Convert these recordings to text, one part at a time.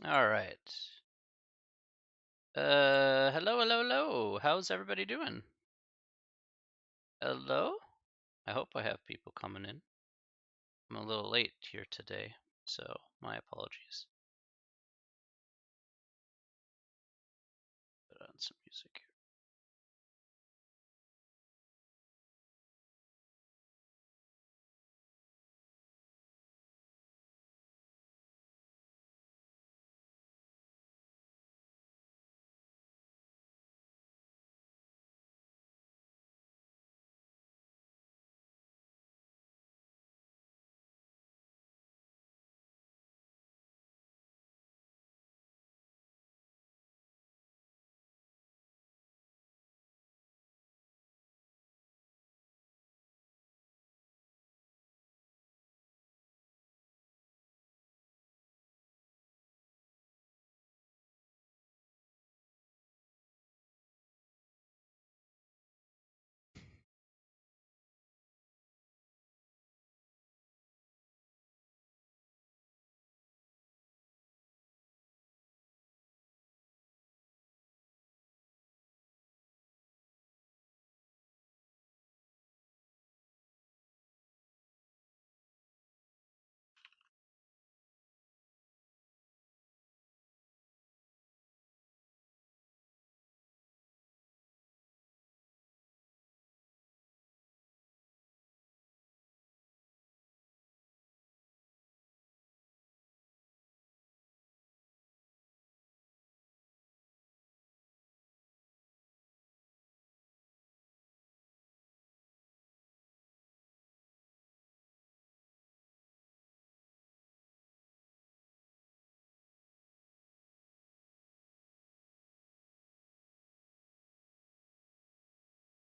All right. Hello, hello, hello. How's everybody doing? Hello? I hope I have people coming in. I'm a little late here today, so my apologies. Put on some music here.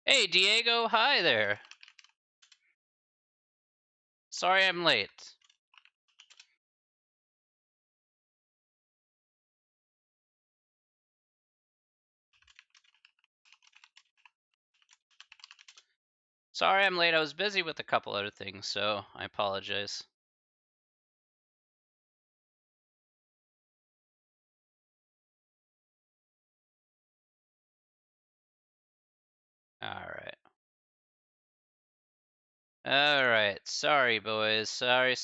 Hey, Diego. Hi there. Sorry I'm late. Sorry I'm late. I was busy with a couple other things, so I apologize. All right. All right. Sorry, boys. Sorry.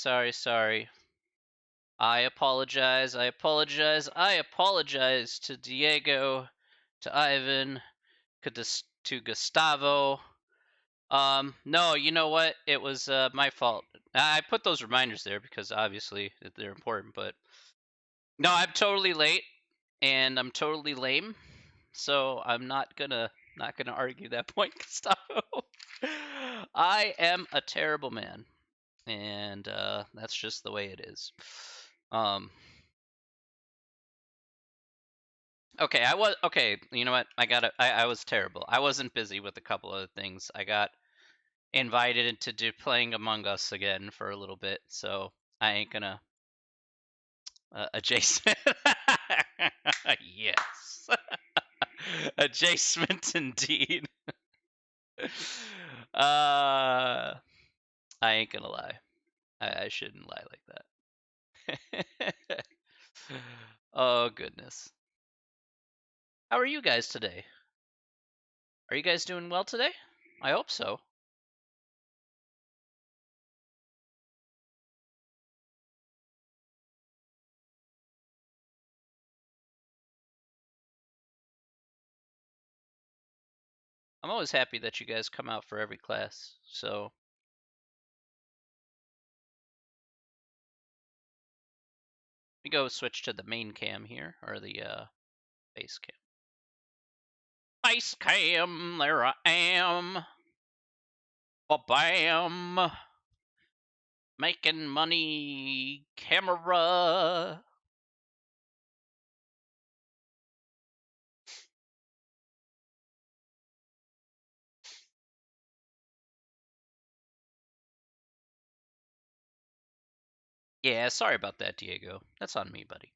I apologize. I apologize. I apologize to Diego, to Ivan, to Gustavo. No, you know what? It was my fault. I put those reminders there because obviously they're important, but no, I'm totally late and I'm totally lame. So I'm not gonna argue that point, Gustavo. I am a terrible man, and that's just the way it is. Um, okay, I was okay. You know what? I was terrible. I wasn't busy with a couple other things. I got invited to do playing Among Us again for a little bit, so I ain't gonna adjacent. Yes, adjacent indeed. uh, I ain't gonna lie. I shouldn't lie like that. Oh goodness. How are you guys today? Are you guys doing well today? I hope so. I'm always happy that you guys come out for every class. So we go switch to the main cam here, or the base cam. Base cam, there I am. Ba-bam. Making money, camera. Yeah, sorry about that, Diego. That's on me, buddy.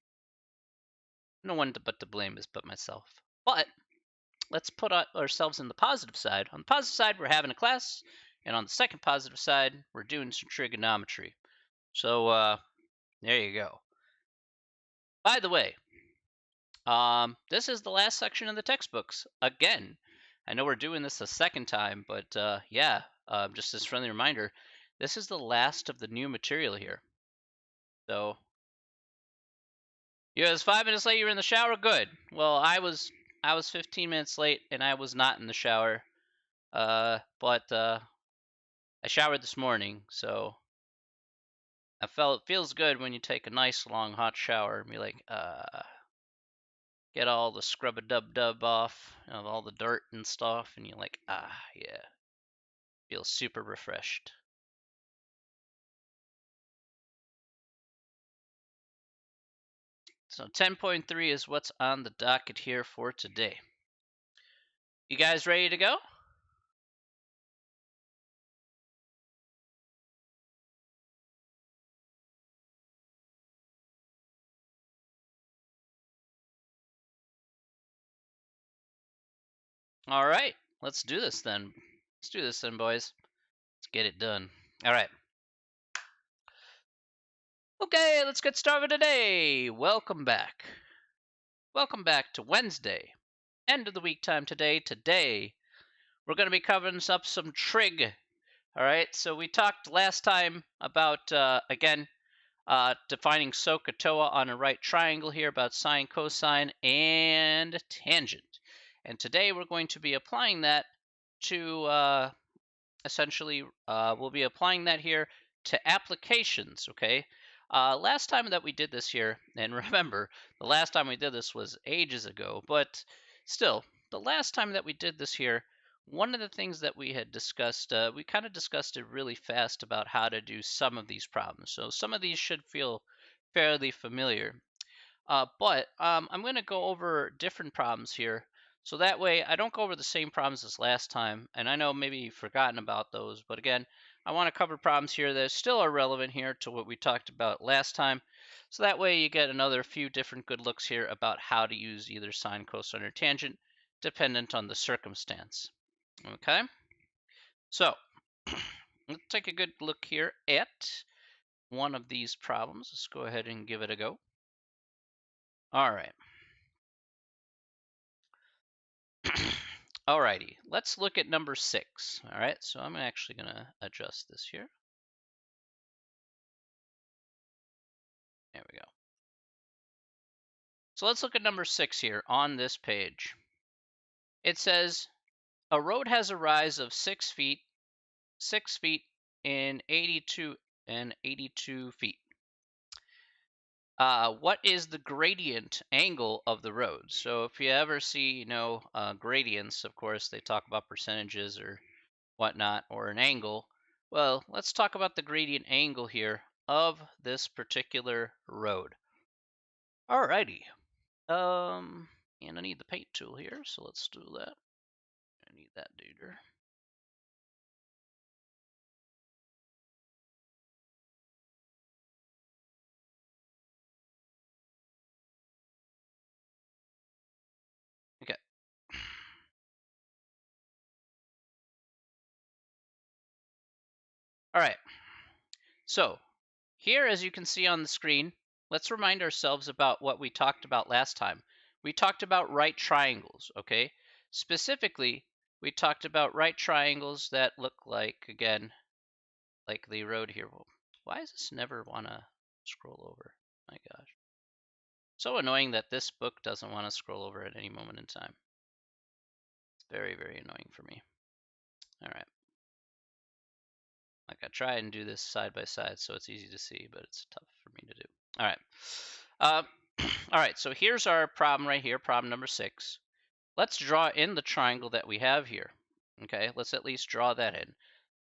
No one but to blame is but myself. But let's put ourselves in the positive side. On the positive side, we're having a class, and on the second positive side, we're doing some trigonometry. So there you go. By the way, this is the last section of the textbooks again. I know we're doing this a second time, but yeah, just as a friendly reminder, this is the last of the new material here. So you was 5 minutes late. You were in the shower. Good. Well, I was 15 minutes late, and I was not in the shower. But I showered this morning, so it feels good when you take a nice long hot shower and be like, get all the scrub a dub dub off, all the dirt and stuff, and you're like, yeah, feel super refreshed. So 10.3 is what's on the docket here for today. You guys ready to go? All right, let's do this then. Let's do this then, boys. Let's get it done. All right. Okay, let's get started today. Welcome back. Welcome back to Wednesday. End of the week time today. Today, we're going to be covering up some trig. All right, so we talked last time about, again, defining SOHCAHTOA on a right triangle here about sine, cosine, and tangent. And today we're going to be applying that to essentially, we'll be applying that here to applications, okay? Last time that we did this here, and remember, the last time we did this was ages ago, but still, the last time that we did this here, one of the things that we had discussed, we kind of discussed it really fast about how to do some of these problems. So some of these should feel fairly familiar. But I'm going to go over different problems here. So that way I don't go over the same problems as last time. And I know maybe you've forgotten about those. But again, I want to cover problems here that still are relevant here to what we talked about last time. So that way you get another few different good looks here about how to use either sine, cosine, or tangent, dependent on the circumstance. Okay? So let's take a good look here at one of these problems. Let's go ahead and give it a go. All right. Alrighty, let's look at number 6. All right, so I'm actually going to adjust this here. There we go. So let's look at number 6 here on this page. It says a road has a rise of 6 feet, 6 feet in 82 feet. What is the gradient angle of the road? So if you ever see, gradients, of course, they talk about percentages or whatnot, or an angle. Well, let's talk about the gradient angle here of this particular road. Alrighty. And I need the paint tool here, so let's do that. I need that duder. Okay. All right. So here, as you can see on the screen, let's remind ourselves about what we talked about last time. We talked about right triangles, okay? Specifically, we talked about right triangles that look like, again, like the road here. Well, why does this never want to scroll over? My gosh. So annoying that this book doesn't want to scroll over at any moment in time. It's very, very annoying for me. All right. Like I try and do this side by side so it's easy to see, but it's tough for me to do. All right. All right, so here's our problem right here, problem number 6. Let's draw in the triangle that we have here. Okay, let's at least draw that in.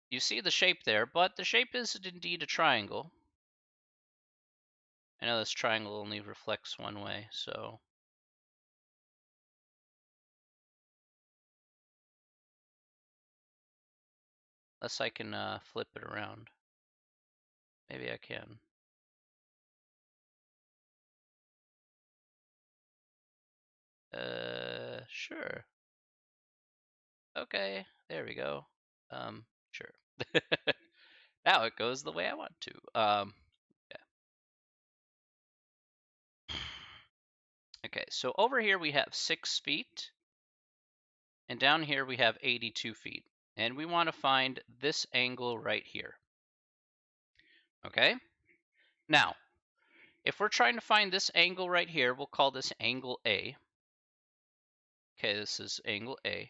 You see the shape there, but the shape is indeed a triangle. I know this triangle only reflects one way, so unless I can flip it around. Maybe I can. Sure. Okay, there we go. Sure. Now it goes the way I want to. Yeah. Okay, so over here we have 6 feet, and down here we have 82 feet. And we want to find this angle right here. Okay? Now, if we're trying to find this angle right here, we'll call this angle A. Okay, this is angle A.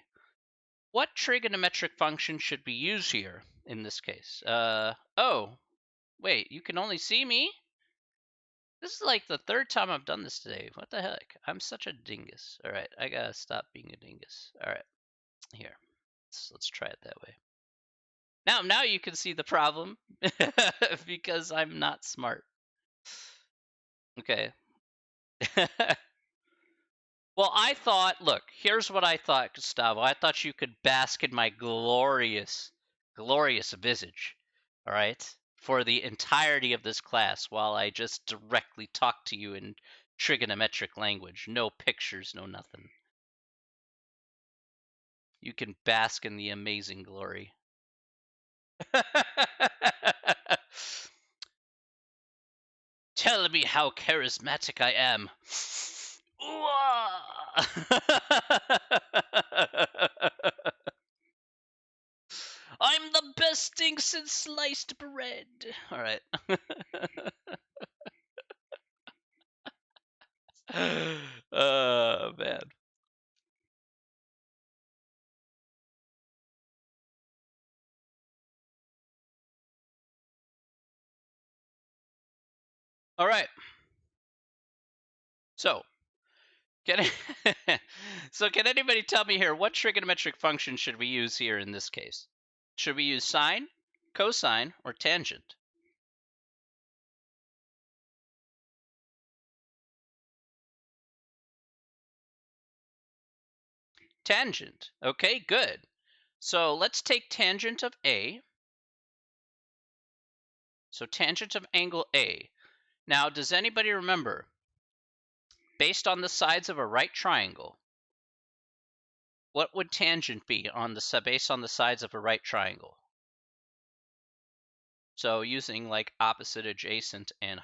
What trigonometric function should we use here in this case? Oh, wait, you can only see me? This is like the 3rd time I've done this today. What the heck? I'm such a dingus. All right, I gotta stop being a dingus. All right, here. Let's try it that way. Now you can see the problem because I'm not smart. Okay. Well, I thought, look, here's what I thought, Gustavo. I thought you could bask in my glorious, glorious visage, all right, for the entirety of this class while I just directly talk to you in trigonometric language. No pictures, no nothing. You can bask in the amazing glory. Tell me how charismatic I am. I'm the best thing since sliced bread. All right. Oh, man. All right. So, can can anybody tell me here what trigonometric function should we use here in this case? Should we use sine, cosine, or tangent? Tangent. Okay, good. So let's take tangent of A. So tangent of angle A. Now, does anybody remember, based on the sides of a right triangle, what would tangent be on the based on the sides of a right triangle? So using like opposite, adjacent, and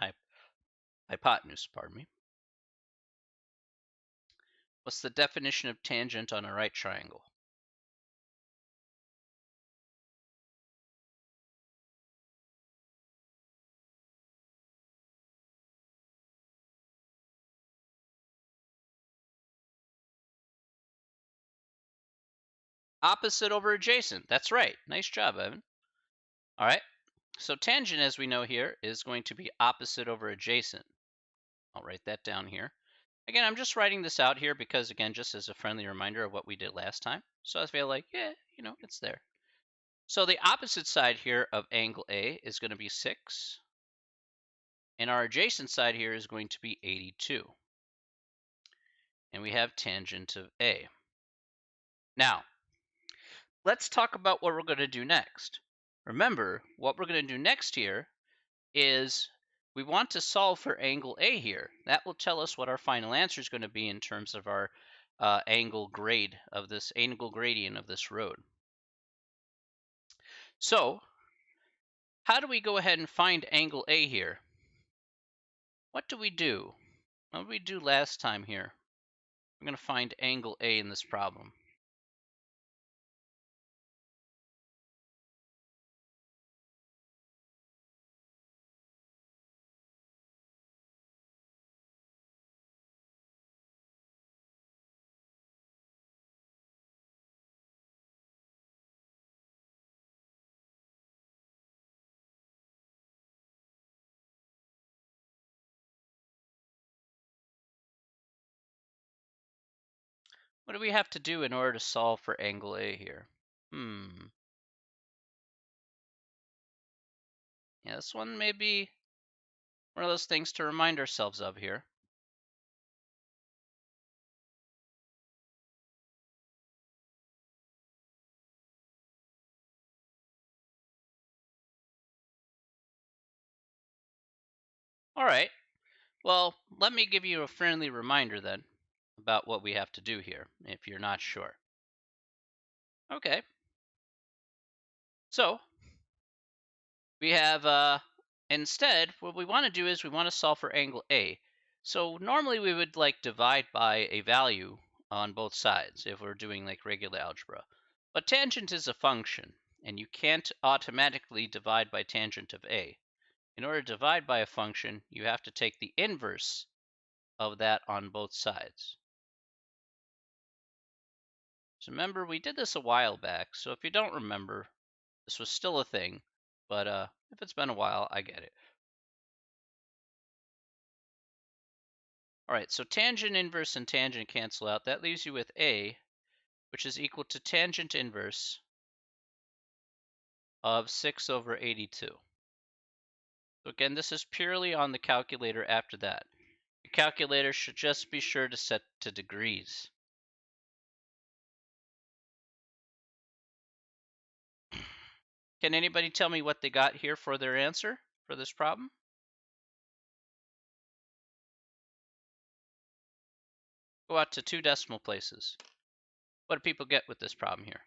hypotenuse, pardon me. What's the definition of tangent on a right triangle? Opposite over adjacent. That's right. Nice job, Evan. All right. So tangent, as we know here, is going to be opposite over adjacent. I'll write that down here. Again, I'm just writing this out here because, again, just as a friendly reminder of what we did last time. So I feel like, yeah, it's there. So the opposite side here of angle A is going to be 6. And our adjacent side here is going to be 82. And we have tangent of A. Now, let's talk about what we're going to do next. Remember, what we're going to do next here is we want to solve for angle A here. That will tell us what our final answer is going to be in terms of our angle gradient of this road. So, how do we go ahead and find angle A here? What do we do? What did we do last time here? We're going to find angle A in this problem. What do we have to do in order to solve for angle A here? Yeah, this one may be one of those things to remind ourselves of here. All right. Well, let me give you a friendly reminder then about what we have to do here, if you're not sure. Okay. So, we have, instead, what we want to do is we want to solve for angle A. So normally we would like divide by a value on both sides if we're doing like regular algebra. But tangent is a function, and you can't automatically divide by tangent of a. In order to divide by a function, you have to take the inverse of that on both sides. So remember, we did this a while back, so if you don't remember, this was still a thing, but if it's been a while, I get it. All right, so tangent inverse and tangent cancel out. That leaves you with a, which is equal to tangent inverse of 6 over 82. So again, this is purely on the calculator after that. Your calculator should just be sure to set to degrees. Can anybody tell me what they got here for their answer for this problem? Go out to 2 decimal places. What do people get with this problem here?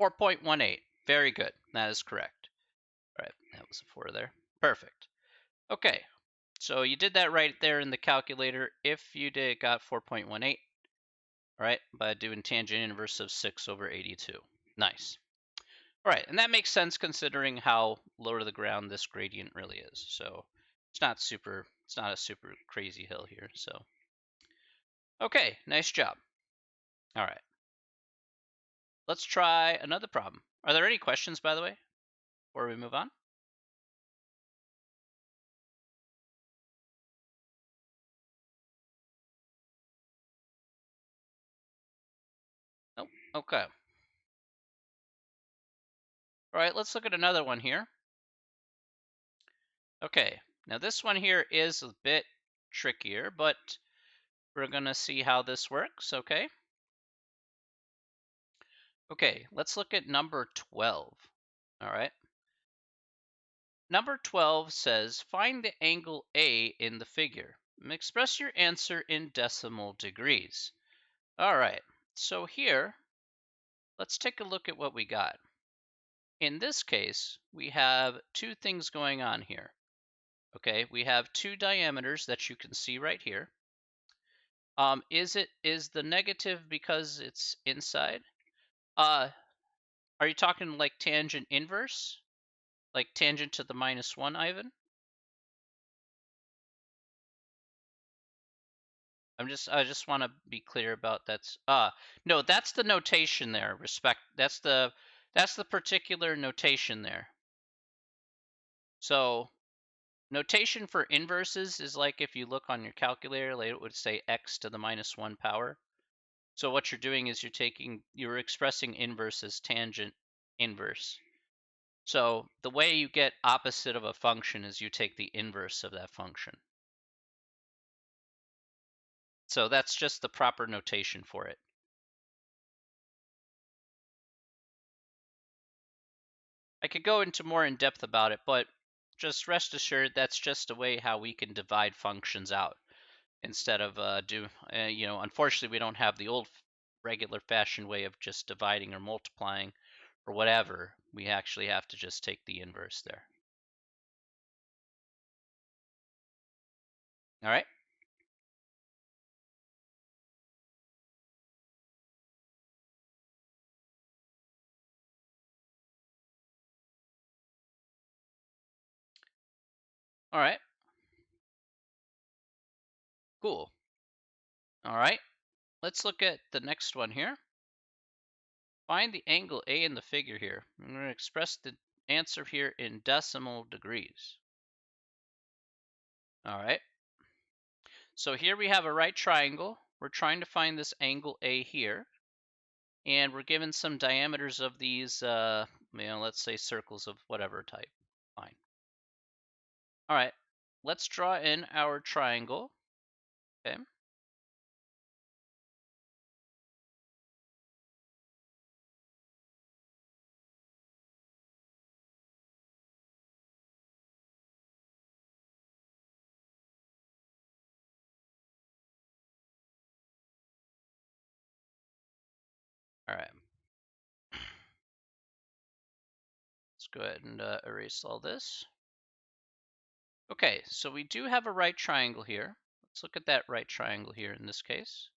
4.18. Very good. That is correct. All right, that was a 4 there. Perfect. Okay, so you did that right there in the calculator. If you got 4.18, all right, by doing tangent inverse of 6 over 82. Nice. All right, and that makes sense considering how low to the ground this gradient really is. So it's not a super crazy hill here. So, okay, nice job. All right, let's try another problem. Are there any questions, by the way, before we move on? Nope. Okay. All right, let's look at another one here. Okay, now this one here is a bit trickier, but we're gonna see how this works, okay? Okay, let's look at number 12, all right? Number 12 says, find the angle A in the figure and express your answer in decimal degrees. All right, so here, let's take a look at what we got. In this case, we have two things going on here. Okay, we have two diameters that you can see right here. Is the negative because it's inside? Uh, are you talking like tangent inverse? Like tangent to the -1, Ivan? I just want to be clear about that's no, that's the notation there. That's the particular notation there. So notation for inverses is like if you look on your calculator, like it would say x to the -1 power. So what you're doing is you're expressing inverse as tangent inverse. So the way you get opposite of a function is you take the inverse of that function. So that's just the proper notation for it. I could go into more in depth about it, but just rest assured that's just a way how we can divide functions out instead of unfortunately we don't have the old regular fashioned way of just dividing or multiplying or whatever. We actually have to just take the inverse there. All right. All right. Cool. All right. Let's look at the next one here. Find the angle A in the figure here. I'm going to express the answer here in decimal degrees. All right. So here we have a right triangle. We're trying to find this angle A here. And we're given some diameters of these, let's say circles of whatever type. Fine. All right. Let's draw in our triangle. Okay. All right. Let's go ahead and erase all this. Okay, so we do have a right triangle here. Let's look at that right triangle here in this case.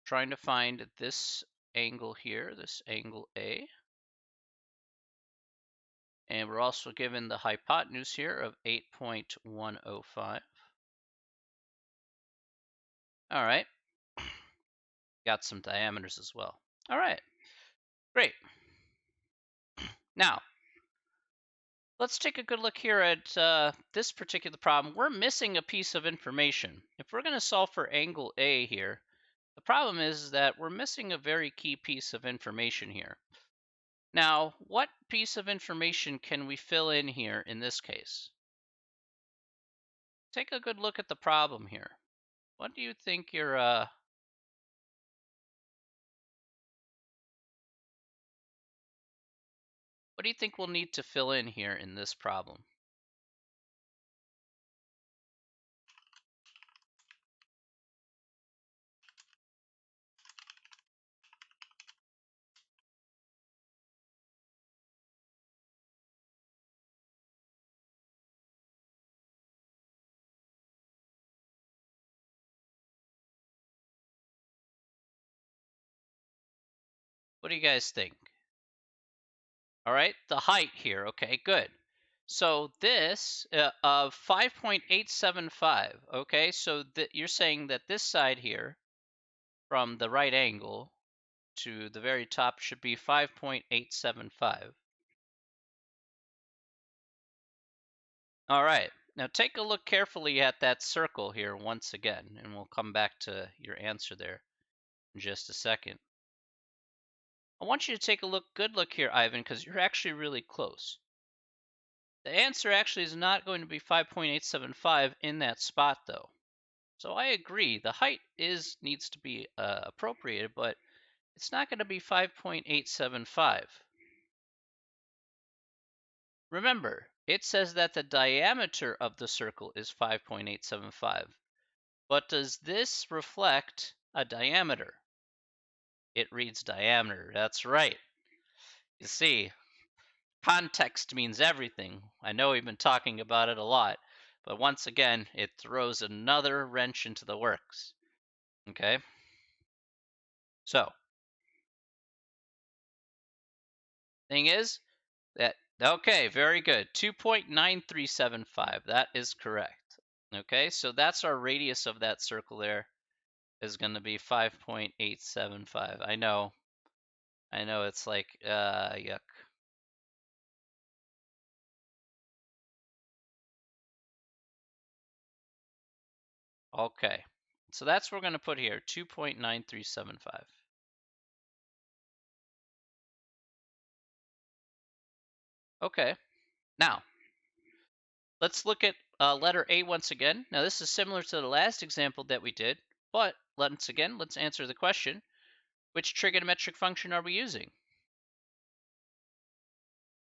Trying to find this angle here, this angle A. And we're also given the hypotenuse here of 8.105. All right. Got some diameters as well. All right. Great. Now, let's take a good look here at this particular problem. We're missing a piece of information. If we're going to solve for angle A here, the problem is that we're missing a very key piece of information here. Now, what piece of information can we fill in here in this case? Take a good look at the problem here. What do you think what do you think we'll need to fill in here in this problem? What do you guys think? All right, the height here. Okay, good. So this of 5.875. Okay, so you're saying that this side here from the right angle to the very top should be 5.875. All right, now take a look carefully at that circle here once again, and we'll come back to your answer there in just a second. I want you to take a good look here, Ivan, because you're actually really close. The answer actually is not going to be 5.875 in that spot, though. So I agree, the height needs to be appropriated, but it's not going to be 5.875. Remember, it says that the diameter of the circle is 5.875. But does this reflect a diameter? It reads diameter. That's right. You see, context means everything. I know we've been talking about it a lot, but once again, it throws another wrench into the works. Okay? So, thing is that, okay, very good. 2.9375. That is correct. Okay, so that's our radius of that circle there is going to be 5.875. I know it's like, yuck. Okay, so that's what we're going to put here, 2.9375. Okay, now let's look at letter A once again. Now this is similar to the last example that we did, but once again, let's answer the question. Which trigonometric function are we using?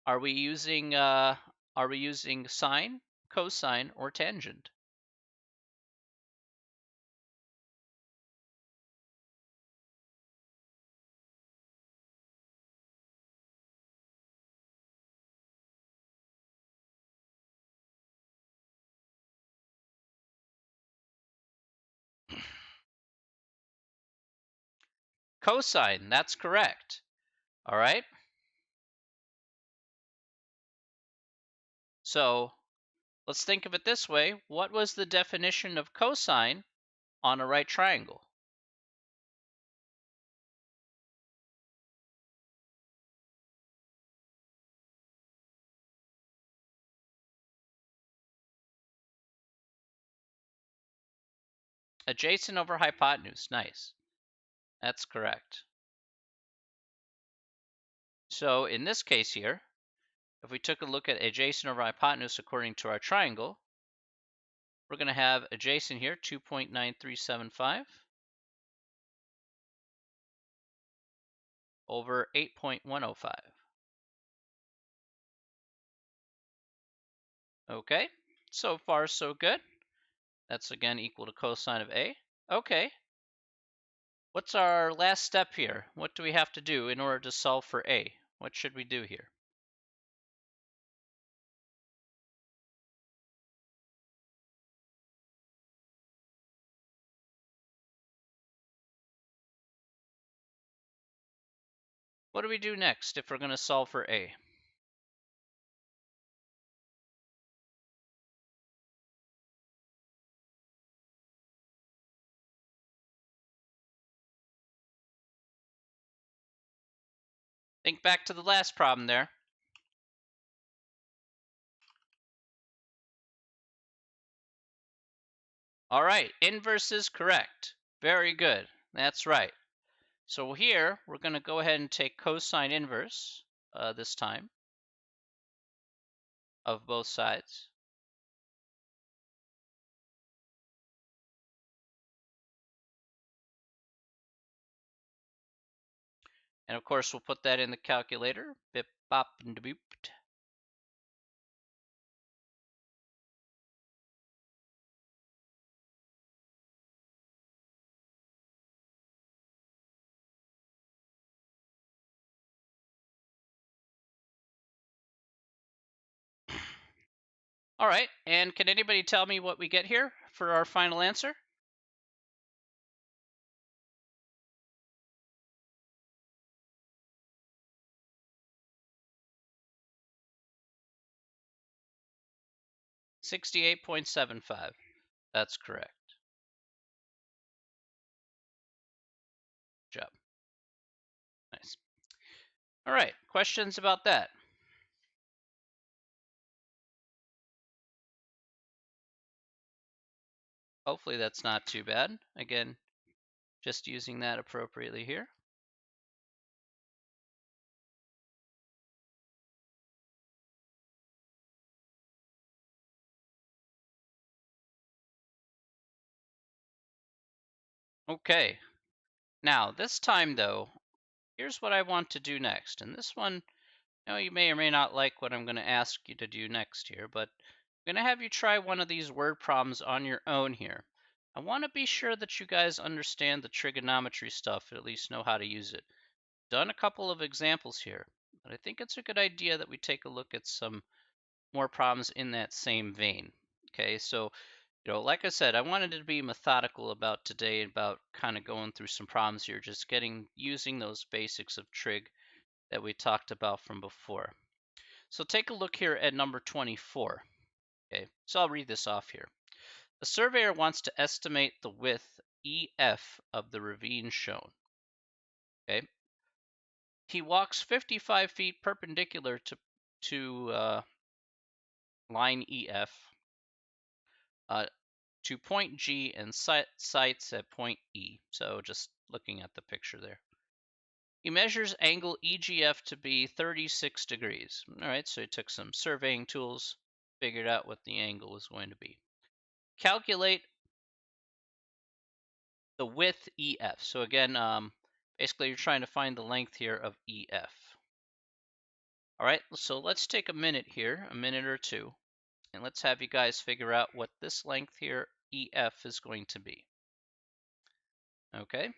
Are we using sine, cosine, or tangent? Cosine, that's correct. All right. So let's think of it this way. What was the definition of cosine on a right triangle? Adjacent over hypotenuse. Nice. That's correct. So in this case here, if we took a look at adjacent over hypotenuse according to our triangle, we're going to have adjacent here 2.9375 over 8.105. Okay, So far, so good. That's again equal to cosine of A. Okay. What's our last step here? What do we have to do in order to solve for A? What should we do here? What do we do next if we're going to solve for A? Think back to the last problem there. All right, inverse is correct. Very good. That's right. So here, we're going to go ahead and take cosine inverse this time of both sides. And of course, we'll put that in the calculator. Bip, bop, and boop. All right, and can anybody tell me what we get here for our final answer? $68.75. That's correct. Good job. Nice. All right, questions about that? Hopefully that's not too bad. Again, just using that appropriately here. Okay. Now, this time though, here's what I want to do next. And this one, you may or may not like what I'm going to ask you to do next here, but I'm going to have you try one of these word problems on your own here. I want to be sure that you guys understand the trigonometry stuff, at least know how to use it. Done a couple of examples here, but I think it's a good idea that we take a look at some more problems in that same vein. Okay, so like I said, I wanted to be methodical about today, about kind of going through some problems here, just using those basics of trig that we talked about from before. So take a look here at number 24. Okay, so I'll read this off here. A surveyor wants to estimate the width EF of the ravine shown. Okay, he walks 55 feet perpendicular to line EF to point G and sights at point E. So just looking at the picture there. He measures angle EGF to be 36 degrees. All right, so he took some surveying tools, figured out what the angle was going to be. Calculate the width EF. So again, basically you're trying to find the length here of EF. All right, so let's take a minute here, a minute or two, and let's have you guys figure out what this length here, EF, is going to be. Okay.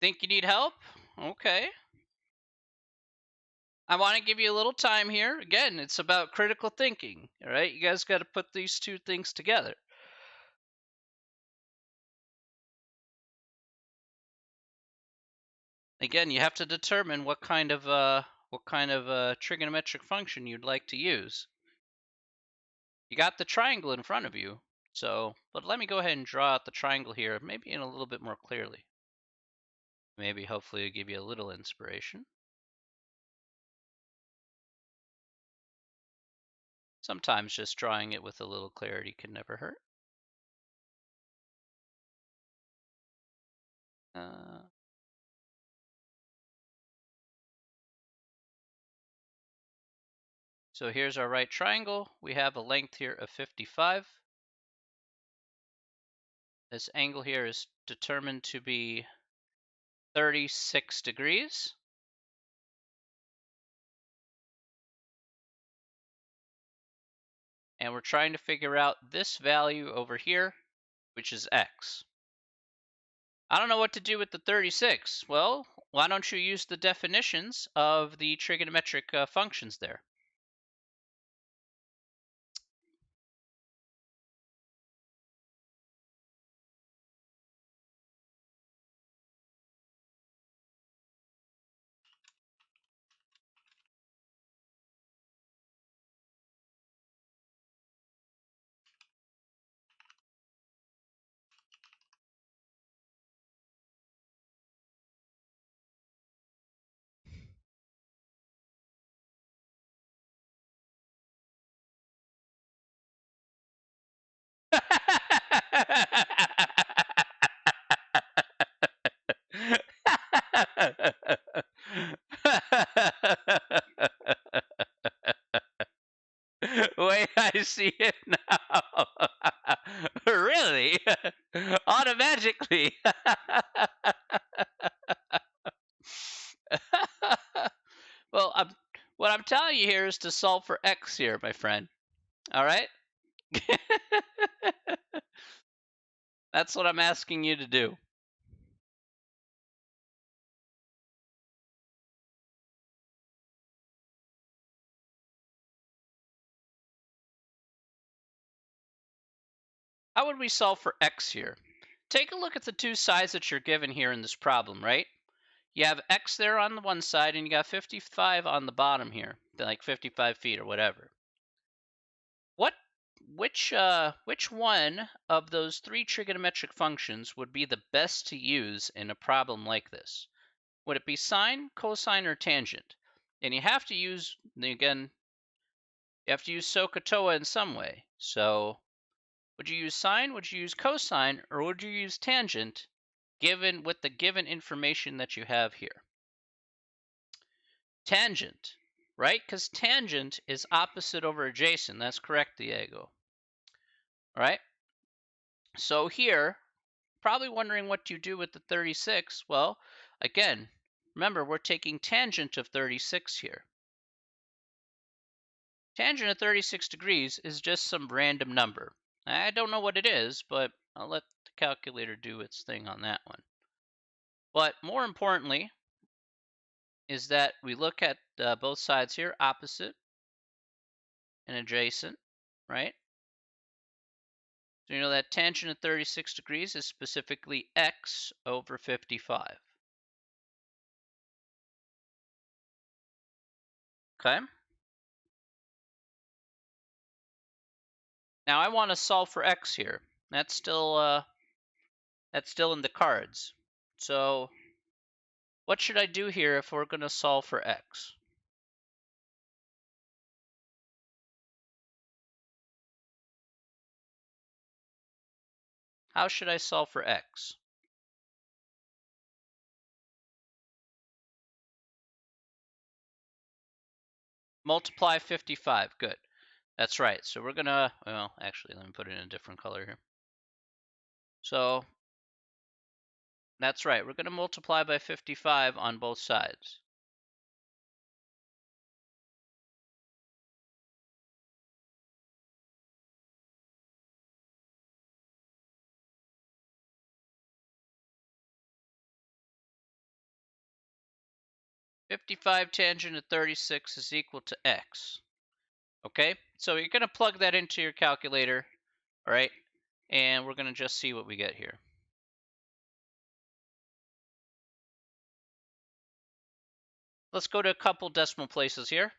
Think you need help? Okay. I want to give you a little time here. Again, it's about critical thinking. All right, you guys got to put these two things together. Again, you have to determine what kind of trigonometric function you'd like to use. You got the triangle in front of you, so but let me go ahead and draw out the triangle here, maybe in a little bit more clearly. Maybe hopefully it'll give you a little inspiration. Sometimes just drawing it with a little clarity can never hurt. So here's our right triangle. We have a length here of 55. This angle here is determined to be 36 degrees. And we're trying to figure out this value over here, which is x. I don't know what to do with the 36. Well, why don't you use the definitions of the trigonometric functions there? Wait, I see it now. Really? Automatically. Well, what I'm telling you here is to solve for x here, my friend. All right? That's what I'm asking you to do. How would we solve for x here? Take a look at the two sides that you're given here in this problem, right? You have x there on the one side, and you got 55 on the bottom here, like 55 feet or whatever. What, which one of those three trigonometric functions would be the best to use in a problem like this? Would it be sine, cosine, or tangent? And you have to use, again, you have to use SOHCAHTOA in some way. So would you use sine, would you use cosine, or would you use tangent given with the given information that you have here? Tangent, right? Because tangent is opposite over adjacent. That's correct, Diego. All right? So here, probably wondering what you do with the 36. Well, again, remember, we're taking tangent of 36 here. Tangent of 36 degrees is just some random number. I don't know what it is, but I'll let the calculator do its thing on that one. But more importantly is that we look at both sides here, opposite and adjacent, right? So you know that tangent of 36 degrees is specifically x over 55. Okay? Now I want to solve for x here. That's still in the cards. So what should I do here if we're going to solve for x? How should I solve for x? Multiply 55. Good. That's right. So we're going to, well, actually, let me put it in a different color here. So that's right. We're going to multiply by 55 on both sides. 55 tangent of 36 is equal to x. Okay, so you're going to plug that into your calculator, all right? And we're going to just see what we get here. Let's go to a couple decimal places here.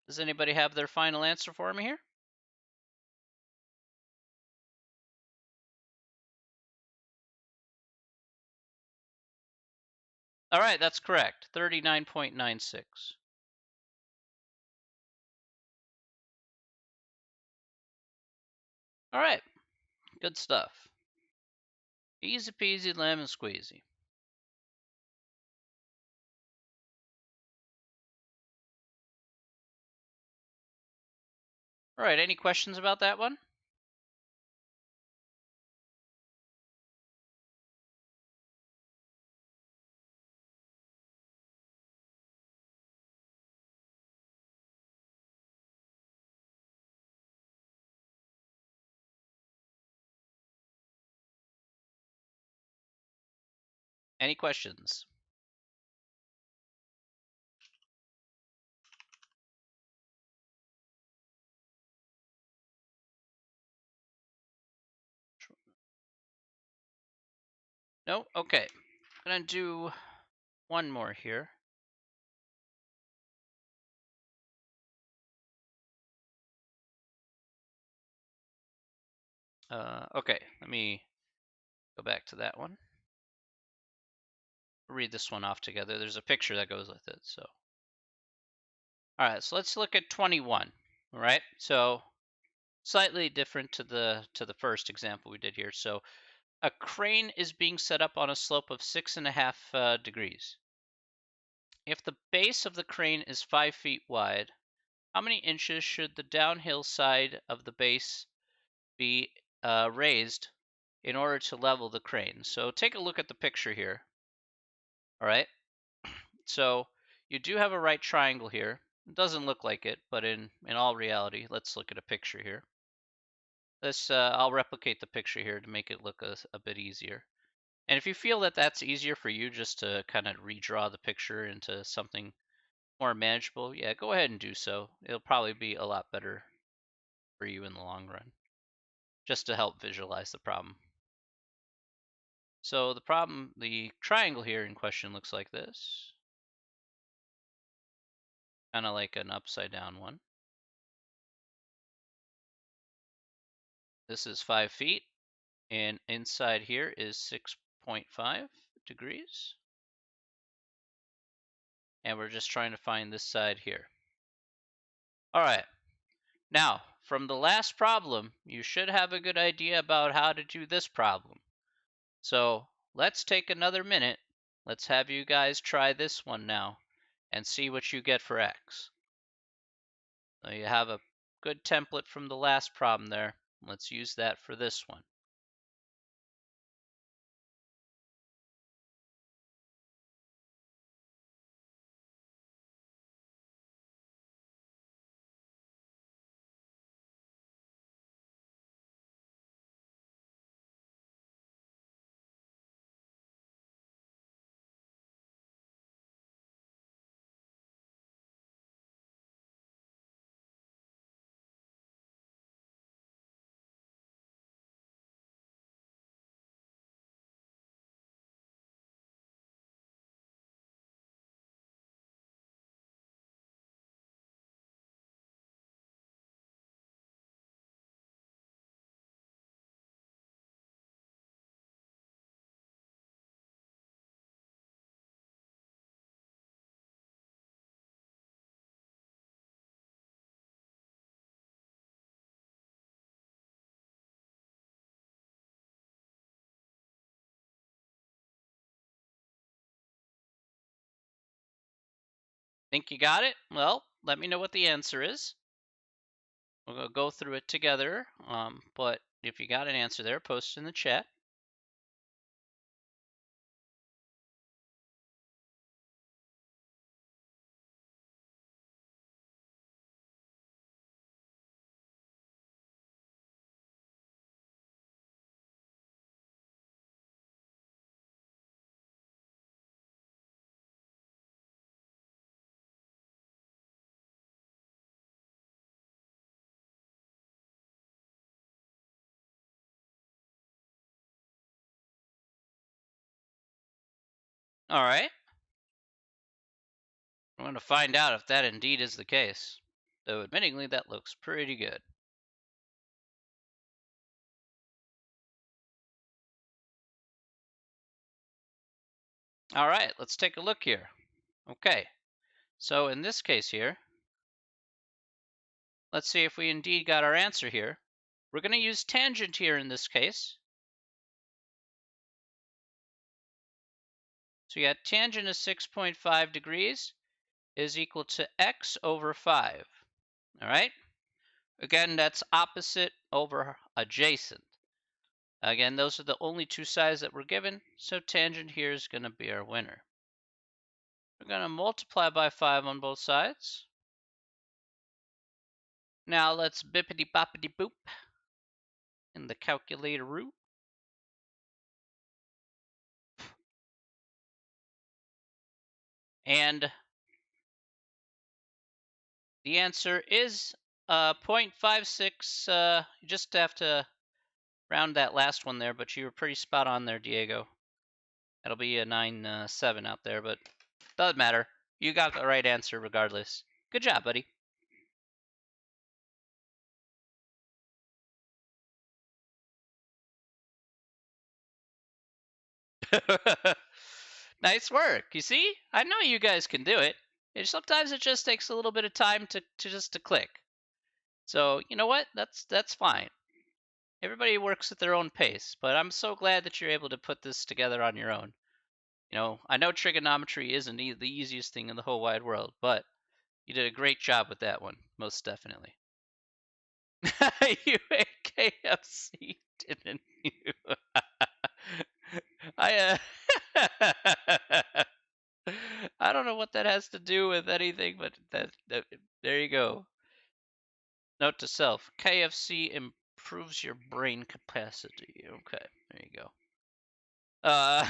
Does anybody have their final answer for me here? All right, that's correct. 39.96. All right, good stuff. Easy peasy lemon squeezy. All right, any questions about that one? Any questions? No? Okay. I'm going to do one more here. Okay, let me go back to that one. Read this one off together. There's a picture that goes with it. So, all right. So let's look at 21. All right. So slightly different to the first example we did here. So a crane is being set up on a slope of 6.5 degrees. If the base of the crane is 5 feet wide, how many inches should the downhill side of the base be raised in order to level the crane? So take a look at the picture here. All right. So you do have a right triangle here. It doesn't look like it, but in all reality, let's look at a picture here. This I'll replicate the picture here to make it look a bit easier. And if you feel that that's easier for you just to kind of redraw the picture into something more manageable, yeah, go ahead and do so. It'll probably be a lot better for you in the long run, just to help visualize the problem. So the triangle here in question looks like this, kind of like an upside down one. This is 5 feet, and inside here is 6.5 degrees. And we're just trying to find this side here. All right. Now, from the last problem, you should have a good idea about how to do this problem. So let's take another minute. Let's have you guys try this one now and see what you get for x. So you have a good template from the last problem there. Let's use that for this one. Think you got it? Well, let me know what the answer is. We'll go through it together. But if you got an answer there, post it in the chat. All right. I'm going to find out if that indeed is the case. Though, admittingly, that looks pretty good. All right, let's take a look here. Okay, so in this case here, let's see if we indeed got our answer here. We're going to use tangent here in this case. So you got tangent of 6.5 degrees is equal to x over 5. All right? Again, that's opposite over adjacent. Again, those are the only two sides that we're given, so tangent here is going to be our winner. We're going to multiply by 5 on both sides. Now let's bippity boppity boop in the calculator root. And the answer is 0.56. You just have to round that last one there, but you were pretty spot on there, Diego. That'll be a 9.7 out there, but doesn't matter. You got the right answer regardless. Good job, buddy. Nice work. You see? I know you guys can do it. Sometimes it just takes a little bit of time to click. So, you know what? That's fine. Everybody works at their own pace, but I'm so glad that you're able to put this together on your own. I know trigonometry isn't the easiest thing in the whole wide world, but you did a great job with that one, most definitely. You ate KFC, didn't you? I I don't know what that has to do with anything, but that there you go. Note to self: KFC improves your brain capacity. Okay, there you go. Uh,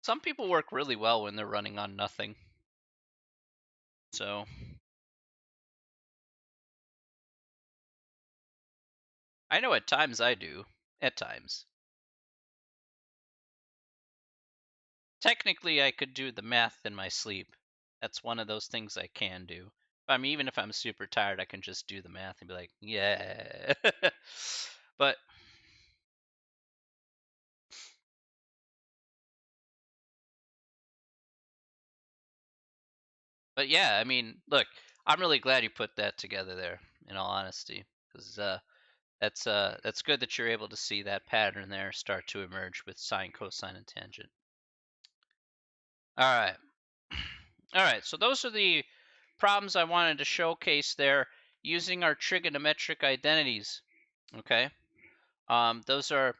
some people work really well when they're running on nothing. So I know at times I do. At times. Technically, I could do the math in my sleep. That's one of those things I can do. Even if I'm super tired, I can just do the math and be like, yeah. but but yeah, look, I'm really glad you put that together there. In all honesty, because that's good that you're able to see that pattern there start to emerge with sine, cosine, and tangent. All right. All right, so those are the problems I wanted to showcase there using our trigonometric identities. Okay, those are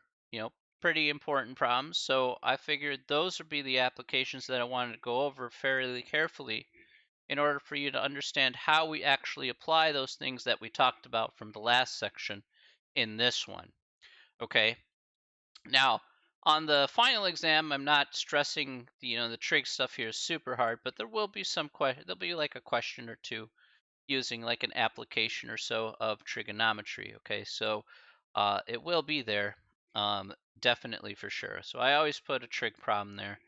pretty important problems. So I figured those would be the applications that I wanted to go over fairly carefully in order for you to understand how we actually apply those things that we talked about from the last section in this one. Okay, now, on the final exam, I'm not stressing the trig stuff here is super hard, but there will be there'll be like a question or two using like an application or so of trigonometry. Okay, so it will be there, definitely for sure. So I always put a trig problem there.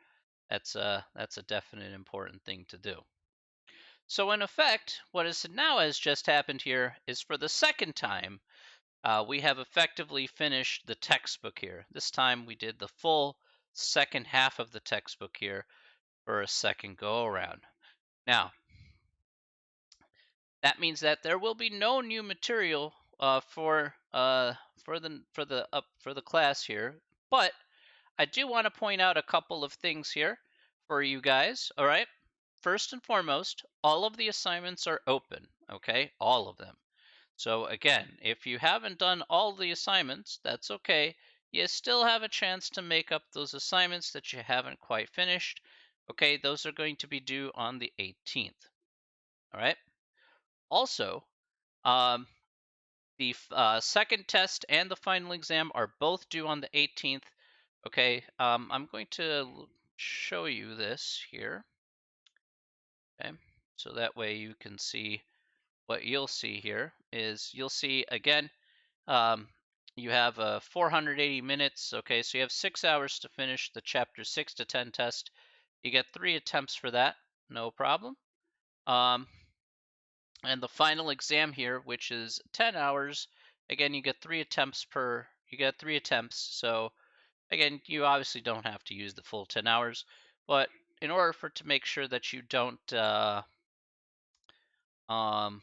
That's a definite important thing to do. So in effect, what is now has just happened here is for the second time we have effectively finished the textbook here. This time we did the full second half of the textbook here for a second go around. Now, that means that there will be no new material for the class here, but I do want to point out a couple of things here for you guys. All right. First and foremost, all of the assignments are open. Okay, all of them. So again, if you haven't done all the assignments, that's okay. You still have a chance to make up those assignments that you haven't quite finished. Okay, those are going to be due on the 18th. All right. Also, um, the second test and the final exam are both due on the 18th. Okay, I'm going to show you this here. Okay. So that way you can see what you'll see here is you'll see again, um, you have 480 minutes. Okay, so you have 6 hours to finish the chapter 6 to 10 test. You get 3 attempts for that, no problem. Um, and the final exam here, which is 10 hours, again, you get 3 attempts per, you get 3 attempts. So again, you obviously don't have to use the full 10 hours, but in order for to make sure that you don't, um,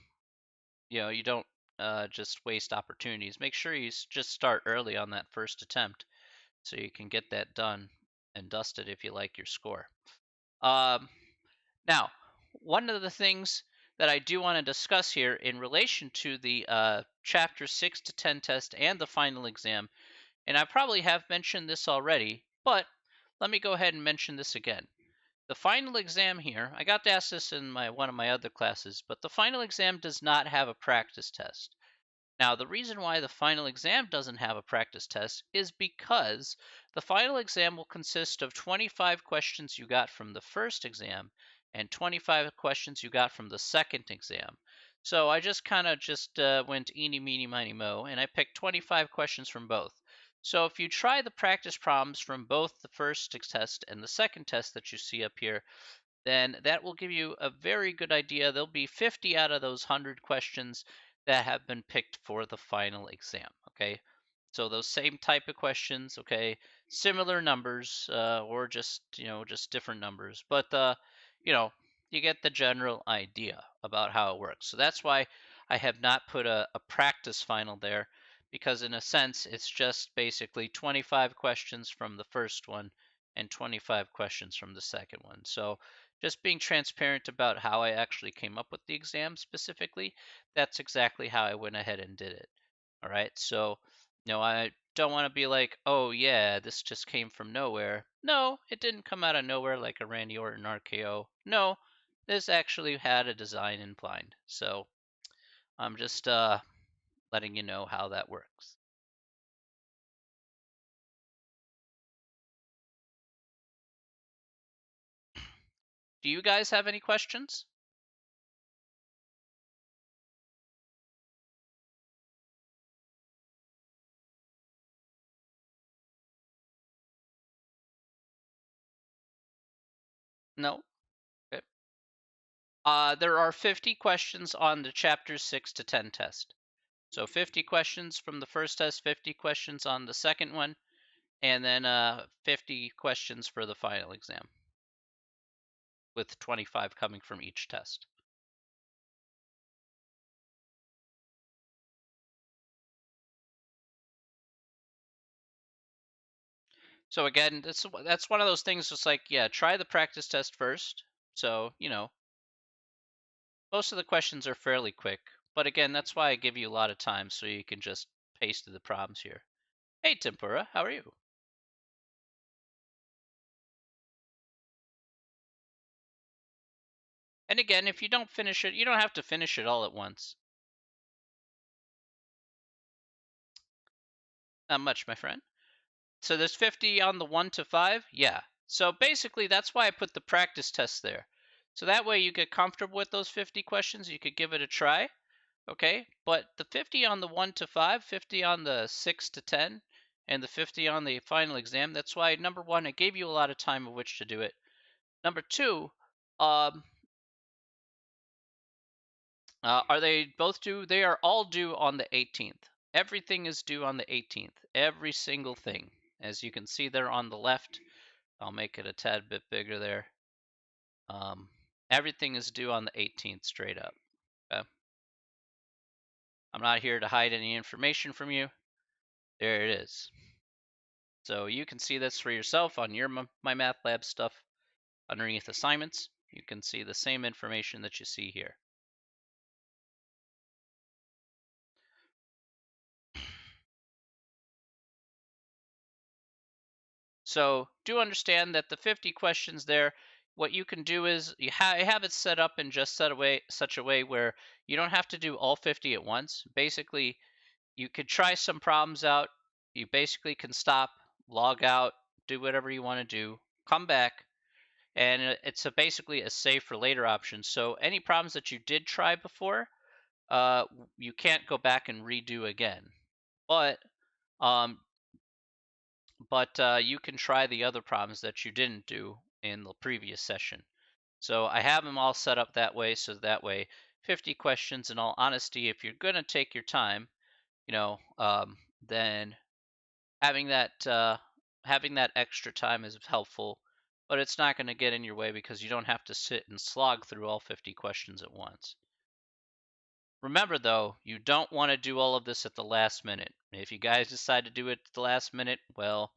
you don't just waste opportunities, make sure you just start early on that first attempt so you can get that done and dusted if you like your score. Um, Now, one of the things that I do want to discuss here in relation to the chapter 6 to 10 test and the final exam, and I probably have mentioned this already, but let me go ahead and mention this again. The final exam here, I got to ask this in one of my other classes, but the final exam does not have a practice test. Now, the reason why the final exam doesn't have a practice test is because the final exam will consist of 25 questions you got from the first exam and 25 questions you got from the second exam. So I just kind of just went eeny, meeny, miny, mo, and I picked 25 questions from both. So if you try the practice problems from both the first test and the second test that you see up here, then that will give you a very good idea. There'll be 50 out of those 100 questions that have been picked for the final exam. Okay, so those same type of questions. Okay, similar numbers, or just just different numbers, but you know you get the general idea about how it works. So that's why I have not put a practice final there, because in a sense it's just basically 25 questions from the first one and 25 questions from the second one. So just being transparent about how I actually came up with the exam specifically, that's exactly how I went ahead and did it. All right. So, I don't want to be like, oh, yeah, this just came from nowhere. No, it didn't come out of nowhere like a Randy Orton RKO. No, this actually had a design in blind. So I'm just letting you know how that works. Do you guys have any questions? No? Okay. There are 50 questions on the chapter 6 to 10 test. So 50 questions from the first test, 50 questions on the second one, and then 50 questions for the final exam, with 25 coming from each test. So again, that's one of those things. Just like, yeah, try the practice test first. So most of the questions are fairly quick, but again, that's why I give you a lot of time so you can just pace through the problems here. Hey, Tempura, how are you? And again, if you don't finish it, you don't have to finish it all at once. Not much, my friend. So there's 50 on the 1 to 5? Yeah. So basically, that's why I put the practice test there. So that way you get comfortable with those 50 questions. You could give it a try. Okay. But the 50 on the 1 to 5, 50 on the 6 to 10, and the 50 on the final exam, that's why, number one, I gave you a lot of time of which to do it. Number two, um, are they both due? They are all due on the 18th. Everything is due on the 18th. Every single thing. As you can see there on the left, I'll make it a tad bit bigger there. Um, Everything is due on the 18th straight up. Okay? I'm not here to hide any information from you. There it is. So you can see this for yourself on your My Math Lab stuff underneath assignments. You can see the same information that you see here. So do understand that the 50 questions there, what you can do is you have it set up in just such a way where you don't have to do all 50 at once. Basically, you could try some problems out. You basically can stop, log out, do whatever you want to do, come back, and it's basically a save for later option. So any problems that you did try before, you can't go back and redo again. But um, but you can try the other problems that you didn't do in the previous session. So I have them all set up that way, so that way 50 questions in all honesty, if you're going to take your time, then having that extra time is helpful, but it's not going to get in your way because you don't have to sit and slog through all 50 questions at once. Remember, though, you don't want to do all of this at the last minute. If you guys decide to do it at the last minute, well,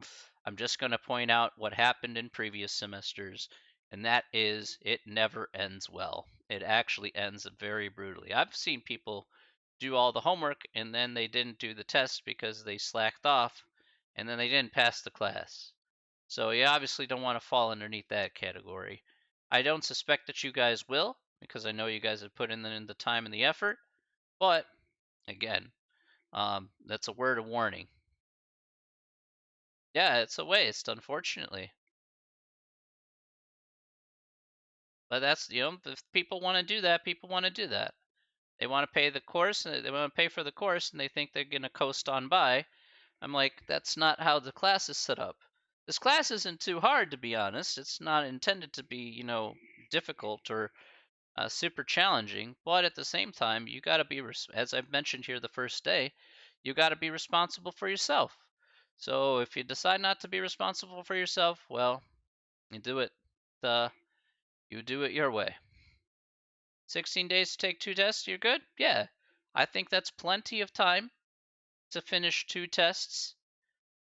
I'm just going to point out what happened in previous semesters, and that is it never ends well. It actually ends very brutally. I've seen people do all the homework and then they didn't do the test because they slacked off and then they didn't pass the class. So you obviously don't want to fall underneath that category. I don't suspect that you guys will because I know you guys have put in the time and the effort. But again, that's a word of warning. Yeah, it's a waste, unfortunately. But that's if people want to do that, people want to do that. They want to pay the course, and they want to pay for the course, and they think they're gonna coast on by. I'm like, that's not how the class is set up. This class isn't too hard, to be honest. It's not intended to be, difficult or super challenging. But at the same time, you got to be, as I've mentioned here the first day, you got to be responsible for yourself. So if you decide not to be responsible for yourself, well, you do it. The you do it your way. 16 days to take two tests, you're good? Yeah. I think that's plenty of time to finish two tests,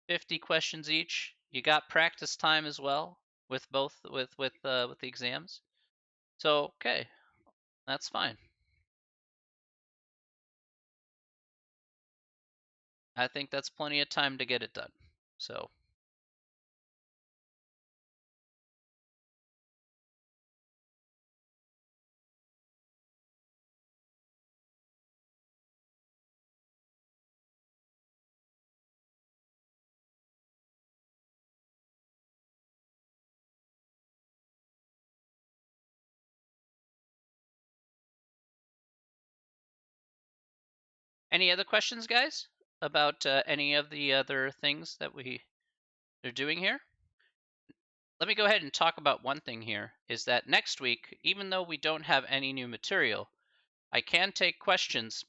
50 questions each. You got practice time as well with both with the exams. So, okay, that's fine. I think that's plenty of time to get it done. So, any other questions, guys, about any of the other things that we are doing here? Let me go ahead and talk about one thing here is that next week, even though we don't have any new material, I can take questions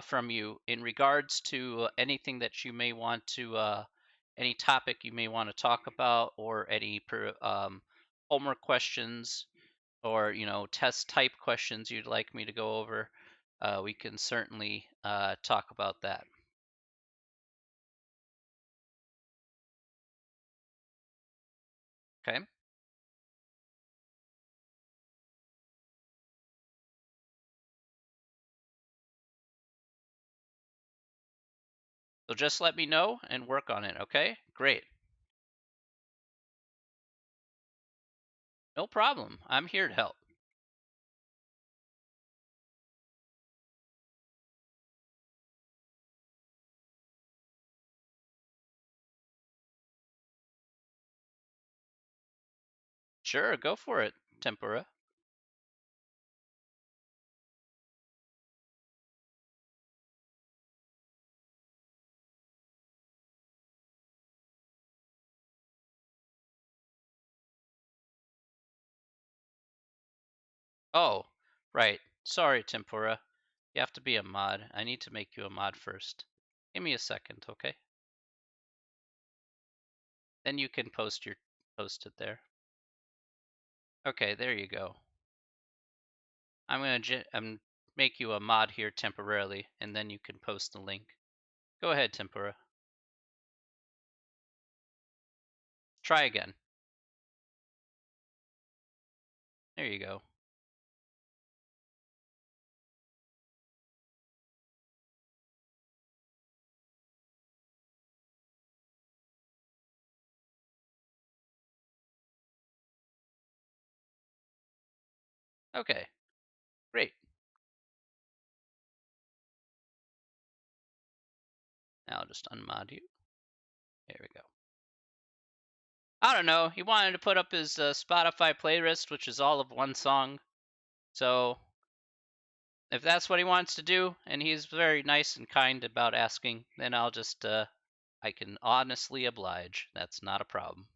from you in regards to anything that you may want to, any topic you may want to talk about, or any homework questions, or test type questions you'd like me to go over. We can certainly talk about that. Okay. So just let me know and work on it. Okay. Great. No problem. I'm here to help. Sure. Go for it, Tempura. Oh, right. Sorry, Tempura. You have to be a mod. I need to make you a mod first. Give me a second, okay? Then you can post it there. Okay, there you go. I'm make you a mod here temporarily, and then you can post the link. Go ahead, Tempura. Try again. There you go. Okay, great. Now I'll just unmod you. There we go. I don't know. He wanted to put up his Spotify playlist, which is all of one song. So if that's what he wants to do, and he's very nice and kind about asking, then I'll just I can honestly oblige. That's not a problem.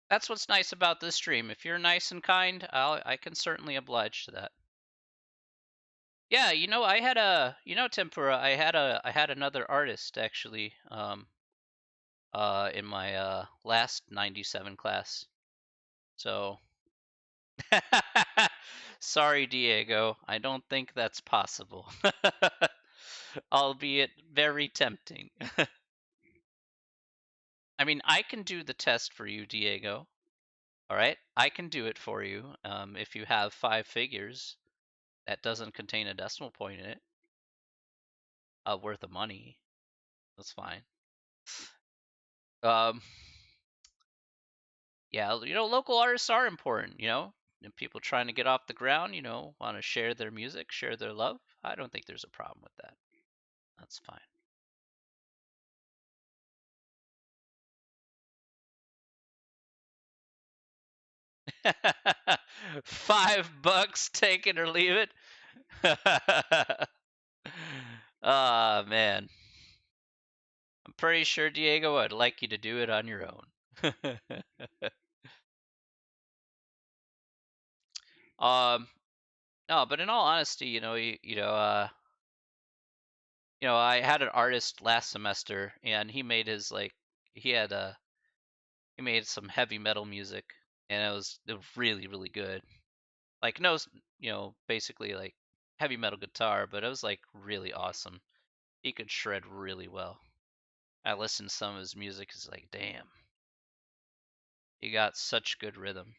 That's what's nice about this stream. If you're nice and kind, I can certainly oblige to that. Yeah, I had Tempura. I had another artist actually in my last 97 class. So sorry, Diego. I don't think that's possible. Albeit very tempting. I mean, I can do the test for you, Diego. All right, I can do it for you. If you have 5 figures that doesn't contain a decimal point in it, worth of money, that's fine. Um, yeah, local artists are important. And people trying to get off the ground, want to share their music, share their love. I don't think there's a problem with that. That's fine. $5, take it or leave it. Ah, man. I'm pretty sure, Diego, I'd like you to do it on your own. um, no, but in all honesty, I had an artist last semester, and he made his he had he made some heavy metal music, and it was really really good. Like no, basically like heavy metal guitar, but it was like really awesome. He could shred really well. I listened to some of his music. It's like, damn, he got such good rhythm.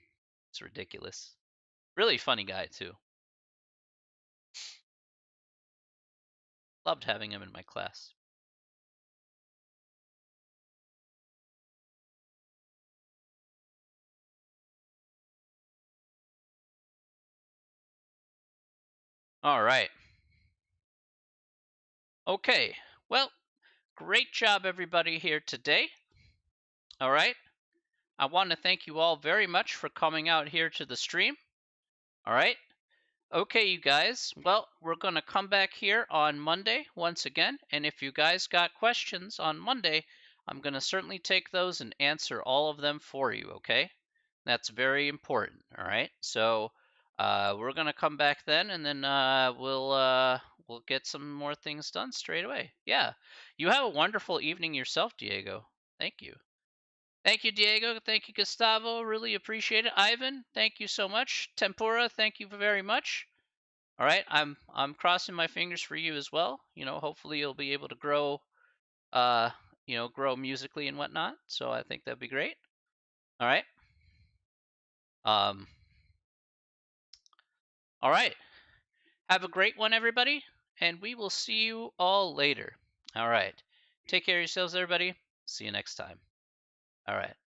It's ridiculous. Really funny guy too. Loved having him in my class. All right. Okay. Well, great job everybody here today. All right. I want to thank you all very much for coming out here to the stream. All right. Okay, you guys. Well, we're going to come back here on Monday once again. And if you guys got questions on Monday, I'm going to certainly take those and answer all of them for you, okay? That's very important, all right? So we're going to come back then, and then we'll get some more things done straight away. Yeah. You have a wonderful evening yourself, Diego. Thank you. Thank you, Diego. Thank you, Gustavo. Really appreciate it. Ivan, thank you so much. Tempura, thank you very much. All right, I'm crossing my fingers for you as well. Hopefully you'll be able to grow, grow musically and whatnot. So I think that'd be great. All right. Um. All right. Have a great one, everybody, and we will see you all later. All right. Take care of yourselves, everybody. See you next time. All right.